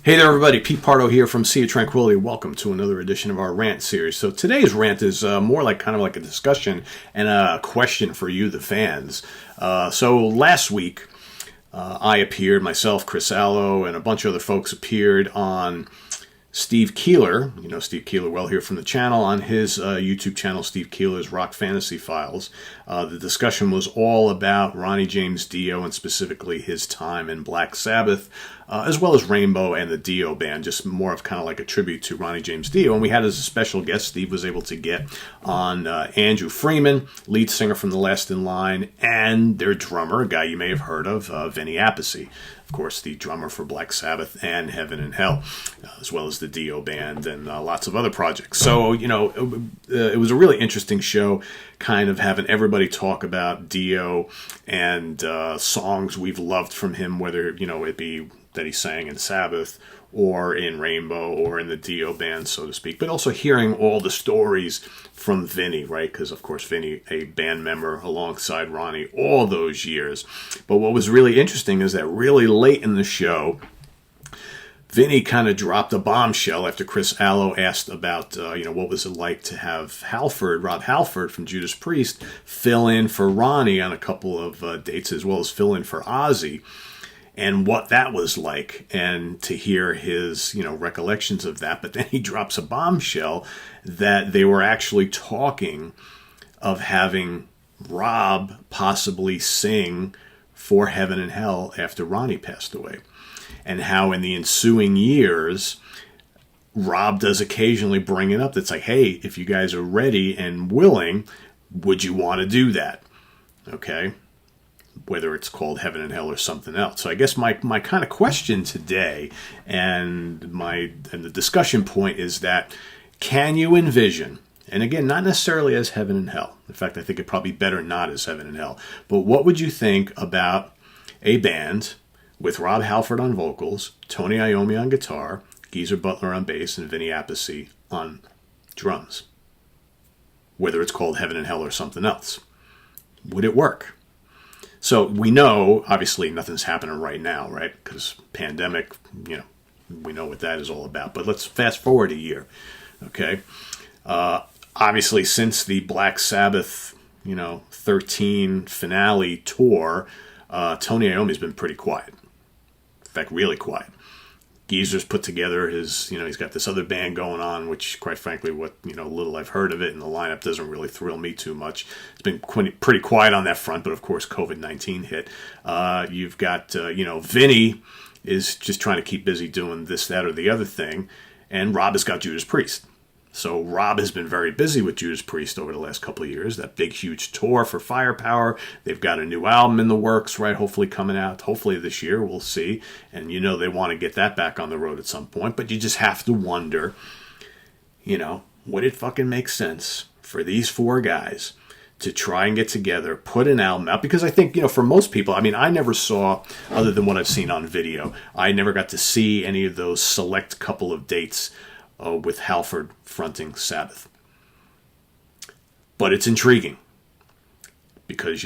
Hey there, everybody. Pete Pardo here from Sea of Tranquility. Welcome to another edition of our rant series. So today's rant is more like kind of like a discussion and a question for you, the fans. So last week, I appeared, myself, Chris Allo, and a bunch of other folks appeared on Steve Keeler, you know Steve Keeler well here from the channel, on his YouTube channel, Steve Keeler's Rock Fantasy Files. The discussion was all about Ronnie James Dio and specifically his time in Black Sabbath, as well as Rainbow and the Dio Band, just more of kind of like a tribute to Ronnie James Dio. And we had as a special guest, Steve was able to get on Andrew Freeman, lead singer from The Last in Line, and their drummer, a guy you may have heard of, Vinny Appice. Of course, the drummer for Black Sabbath and Heaven and Hell, as well as the Dio Band and lots of other projects. So, it was a really interesting show, kind of having everybody talk about Dio and songs we've loved from him, whether, it be that he sang in Sabbath or in Rainbow or in the Dio Band, so to speak, but also hearing all the stories from Vinny, right? Because, of course, Vinny, a band member alongside Ronnie all those years. But what was really interesting is that really late in the show, Vinny kind of dropped a bombshell after Chris Allo asked about, what was it like to have Rob Halford from Judas Priest, fill in for Ronnie on a couple of dates, as well as fill in for Ozzy, and what that was like, and to hear his, recollections of that. But then he drops a bombshell that they were actually talking of having Rob possibly sing for Heaven and Hell after Ronnie passed away. And how in the ensuing years, Rob does occasionally bring it up. That's like, hey, if you guys are ready and willing, would you want to do that? Okay? Whether it's called Heaven and Hell or something else. So I guess my kind of question today and the discussion point is that, can you envision, and again, not necessarily as Heaven and Hell. In fact, I think it probably better not as Heaven and Hell. But what would you think about a band with Rob Halford on vocals, Tony Iommi on guitar, Geezer Butler on bass, and Vinny Appice on drums? Whether it's called Heaven and Hell or something else. Would it work? So we know, obviously, nothing's happening right now, right? Because pandemic, we know what that is all about. But let's fast forward a year, okay? Obviously, since the Black Sabbath, 13 finale tour, Tony Iommi's been pretty quiet. In fact, really quiet. Geezer's put together his, he's got this other band going on, which, quite frankly, little I've heard of it, and the lineup doesn't really thrill me too much. It's been pretty quiet on that front, but of course, COVID-19 hit. You've got, Vinny is just trying to keep busy doing this, that, or the other thing, and Rob has got Judas Priest. So Rob has been very busy with Judas Priest over the last couple of years. That big, huge tour for Firepower. They've got a new album in the works, right? Hopefully coming out. Hopefully this year. We'll see. And they want to get that back on the road at some point. But you just have to wonder, would it fucking make sense for these four guys to try and get together, put an album out? Because I think, for most people, I never saw, other than what I've seen on video, I never got to see any of those select couple of dates with Halford fronting Sabbath. But it's intriguing because,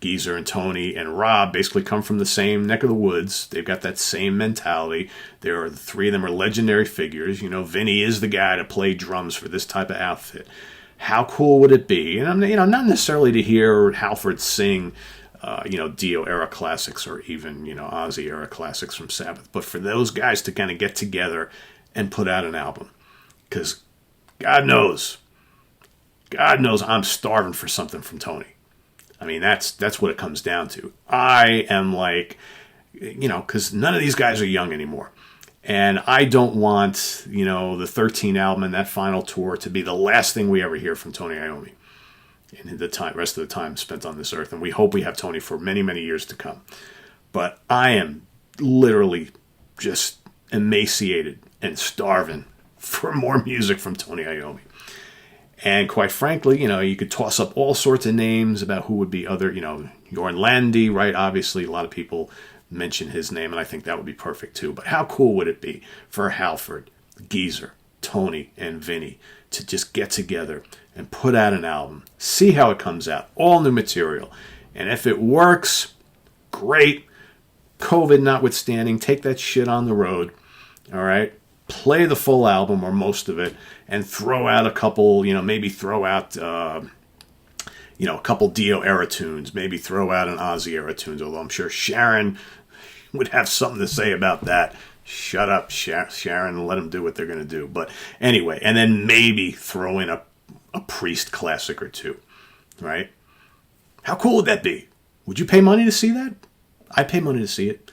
Geezer and Tony and Rob basically come from the same neck of the woods. They've got that same mentality. The three of them are legendary figures. Vinny is the guy to play drums for this type of outfit. How cool would it be? And not necessarily to hear Halford sing Dio era classics or even, Ozzy era classics from Sabbath, but for those guys to kind of get together and put out an album. Because God knows I'm starving for something from Tony. That's what it comes down to. I am like, because none of these guys are young anymore. And I don't want, the 13 album and that final tour to be the last thing we ever hear from Tony Iommi in the rest of the time spent on this earth. And we hope we have Tony for many, many years to come. But I am literally just emaciated and starving for more music from Tony Iommi. And quite frankly, you could toss up all sorts of names about who would be other, Jorn Landy, right? Obviously, a lot of people mention his name, and I think that would be perfect too. But how cool would it be for Halford, Geezer, Tony, and Vinny to just get together and put out an album, see how it comes out, all new material. And if it works, great. COVID notwithstanding, take that shit on the road, all right? Play the full album or most of it and throw out a couple, maybe throw out, a couple Dio era tunes, maybe throw out an Ozzy era tunes, although I'm sure Sharon would have something to say about that. Shut up, Sharon, and let them do what they're going to do. But anyway, and then maybe throw in a Priest classic or two, right? How cool would that be? Would you pay money to see that? I'd pay money to see it.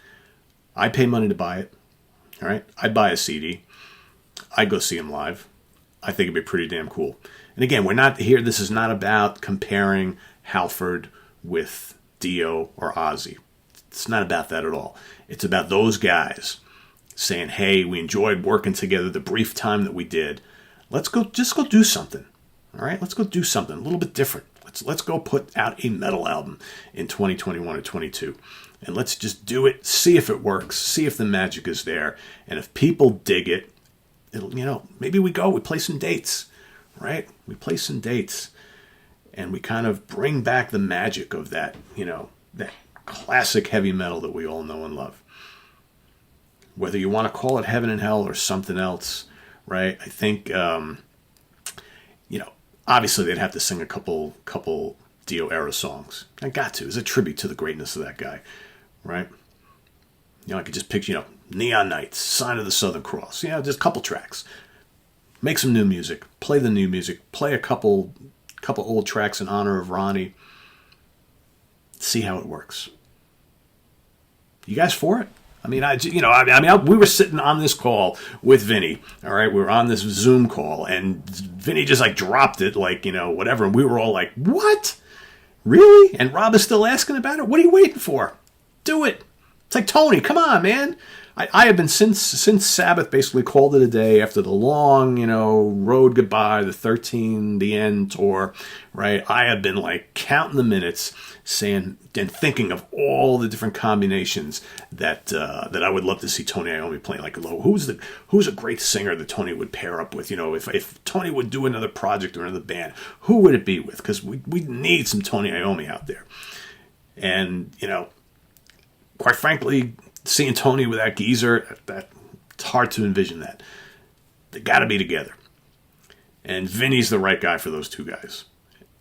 I'd pay money to buy it, all right? I'd buy a CD. I'd go see him live. I think it'd be pretty damn cool. And again, we're not here. This is not about comparing Halford with Dio or Ozzy. It's not about that at all. It's about those guys saying, hey, we enjoyed working together the brief time that we did. Just go do something. All right? Let's go do something a little bit different. Let's go put out a metal album in 2021 or 22. And let's just do it, see if it works, see if the magic is there. And if people dig it, maybe we play some dates, right? We play some dates and we kind of bring back the magic of that, that classic heavy metal that we all know and love. Whether you want to call it heaven and hell or something else, right? I think, obviously they'd have to sing a couple Dio era songs. I got to. It's a tribute to the greatness of that guy, right? I could just picture, Neon Nights, Sign of the Southern Cross. Just a couple tracks. Make some new music. Play the new music. Play a couple old tracks in honor of Ronnie. See how it works. You guys for it? We were sitting on this call with Vinny, all right? We were on this Zoom call, and Vinny just, dropped it, whatever, and we were all like, what? Really? And Rob is still asking about it? What are you waiting for? Do it. It's like, Tony, come on, man. I have been, since Sabbath basically called it a day after the long, road goodbye, the 13, the end tour, right? I have been, counting the minutes, saying and thinking of all the different combinations that I would love to see Tony Iommi playing. Who's a great singer that Tony would pair up with? If Tony would do another project or another band, who would it be with? Because we need some Tony Iommi out there. And, quite frankly, seeing Tony with that geezer, it's hard to envision that. They got to be together. And Vinny's the right guy for those two guys.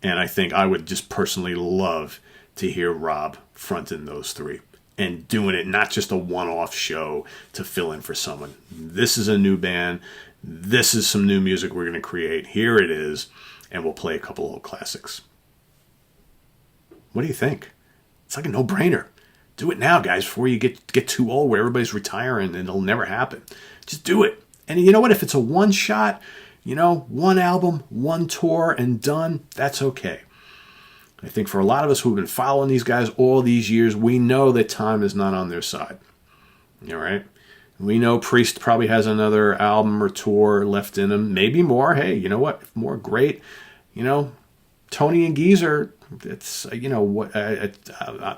And I think I would just personally love to hear Rob fronting those three and doing it not just a one-off show to fill in for someone. This is a new band. This is some new music we're going to create. Here it is. And we'll play a couple old classics. What do you think? It's like a no-brainer. Do it now, guys, before you get too old where everybody's retiring and it'll never happen. Just do it. And you know what? If it's a one-shot, one album, one tour, and done, that's okay. I think for a lot of us who've been following these guys all these years, we know that time is not on their side. All right? We know Priest probably has another album or tour left in him. Maybe more. Hey, you know what? If more, great. Tony and Geezer, it's,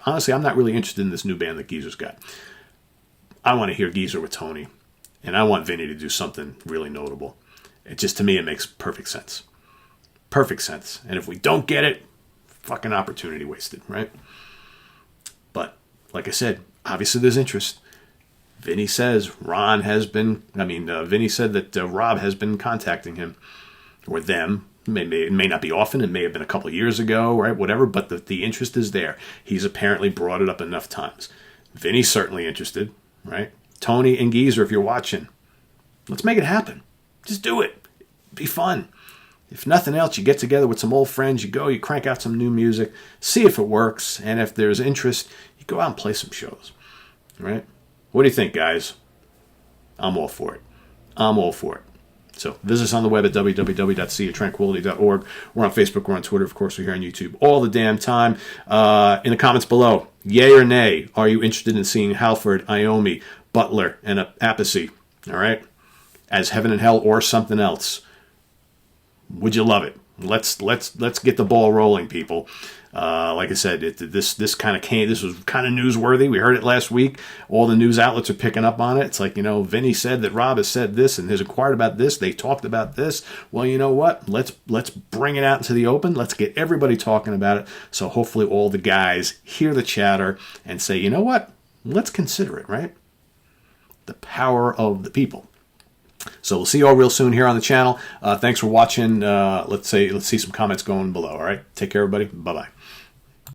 honestly, I'm not really interested in this new band that Geezer's got. I want to hear Geezer with Tony, and I want Vinny to do something really notable. To me, it makes perfect sense. Perfect sense. And if we don't get it, fucking opportunity wasted, right? But, like I said, obviously there's interest. Vinny says Vinny said that Rob has been contacting him, or them. It may not be often. It may have been a couple of years ago, right? Whatever. But the interest is there. He's apparently brought it up enough times. Vinny's certainly interested, right? Tony and Geezer, if you're watching, let's make it happen. Just do it. Be fun. If nothing else, you get together with some old friends. You crank out some new music, see if it works. And if there's interest, you go out and play some shows, right? What do you think, guys? I'm all for it. I'm all for it. So visit us on the web at www.seaoftranquility.org. We're on Facebook. We're on Twitter. Of course, we're here on YouTube all the damn time. In the comments below, yay or nay, are you interested in seeing Halford, Iommi, Butler, and Appice, all right, as Heaven and Hell or something else? Would you love it? Let's get the ball rolling, people. Like I said, this was kind of newsworthy. We heard it last week. All the news outlets are picking up on it. It's like, Vinny said that Rob has said this and has inquired about this. They talked about this. Well, you know what? Let's bring it out into the open. Let's get everybody talking about it. So hopefully all the guys hear the chatter and say, you know what? let's consider it, right? The power of the people. So we'll see you all real soon here on the channel. Thanks for watching. Let's see some comments going below. All right. Take care, everybody. Bye-bye.